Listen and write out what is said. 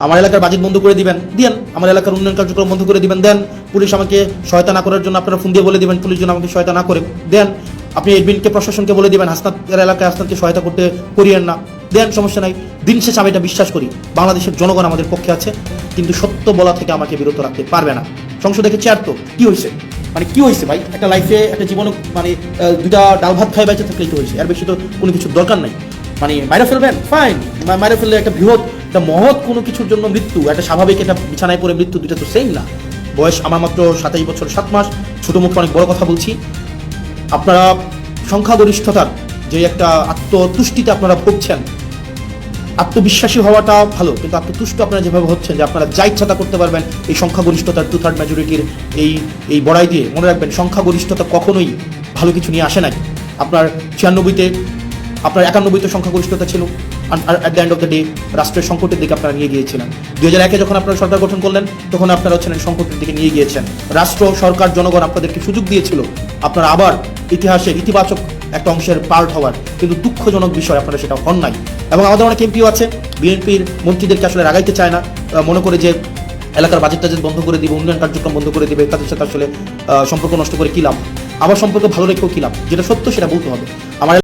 আমার এলাকার বাজেট বন্ধ করে দিবেন, দেন। আমার এলাকার উন্নয়ন কার্যক্রম বন্ধ করে দিবেন, দেন। পুলিশ আমাকে সহায়তা না করার জন্য আপনারা ফোন দিয়ে বলে দিবেন পুলিশ যেন আমাকে সহায়তা না করে, দেন। আপনি এডমিনকে প্রশাসনকে বলে দিবেন হাসনাতের এলাকায় হাসনাতকে সহায়তা করতে করিয়েন না, দেন, সমস্যা নাই। দিন শেষে আমি এটা বিশ্বাস করি বাংলাদেশের জনগণ আমাদের পক্ষে আছে, কিন্তু সত্য বলা থেকে আমাকে বিরত রাখতে পারবে না। সংসদে চেয়ার তো কি হয়েছে, মানে কি হয়েছে ভাই? একটা লাইফে একটা জীবনে মানে দুইটা ডাল ভাত খাই বেঁচে থাকলেই তো হয়েছে, এর বেশি তো কোনো কিছুর দরকার নাই। মানে মাইরা ফেলবেন, ফাইন, মাইরা ফেললে একটা বৃহৎ একটা মহৎ কোনো কিছুর জন্য মৃত্যু, একটা স্বাভাবিক একটা বিছানায় পড়ে মৃত্যু, দুইটা তো সেম না। বয়স আমার মাত্র 27 বছর 7 মাস, ছোটো মুখে অনেক বড় কথা বলছি। আপনারা সংখ্যাগরিষ্ঠতার যে একটা আত্মতুষ্টিতে আপনারা ভুগছেন, আত্মবিশ্বাসী হওয়াটা ভালো, কিন্তু আত্মতুষ্ট আপনারা যেভাবে হচ্ছেন যে আপনারা যা ইচ্ছা তা করতে পারবেন এই সংখ্যাগরিষ্ঠতার 2/3 মেজরিটির এই বড়াই দিয়ে, মনে রাখবেন সংখ্যাগরিষ্ঠতা কখনোই ভালো কিছু নিয়ে আসে নাই। আপনার 96-তে, আপনার 91-তে সংখ্যাগরিষ্ঠতা ছিল, আর at the end of the day রাষ্ট্রের সংকটের দিকে আপনারা নিয়ে গিয়েছিলেন। 2001-এ যখন আপনারা সরকার গঠন করলেন তখন আপনারা হচ্ছেন সংকটের দিকে নিয়ে গিয়েছেন। রাষ্ট্র, সরকার, জনগণ আপনাদেরকে সুযোগ দিয়েছিল আপনারা আবার ইতিহাসের ইতিবাচক একটা অংশের পার্ট হওয়ার, কিন্তু দুঃখজনক বিষয় আপনারা সেটা হন নাই। এবং আমাদের অনেক এমপিও আছে বিএনপির মন্ত্রীদেরকে আসলে রাগাইতে চায় না, মনে করে যে এলাকার বাজেট টাজেট বন্ধ করে দিবে, উন্নয়ন কার্যক্রম বন্ধ করে দিবে, তাদের সাথে আসলে সম্পর্ক নষ্ট করে কি লাভ, আমার সম্পর্ক ভালো রেখেও কি লাভ, যেটা সত্য সেটা বলতে হবে। আমার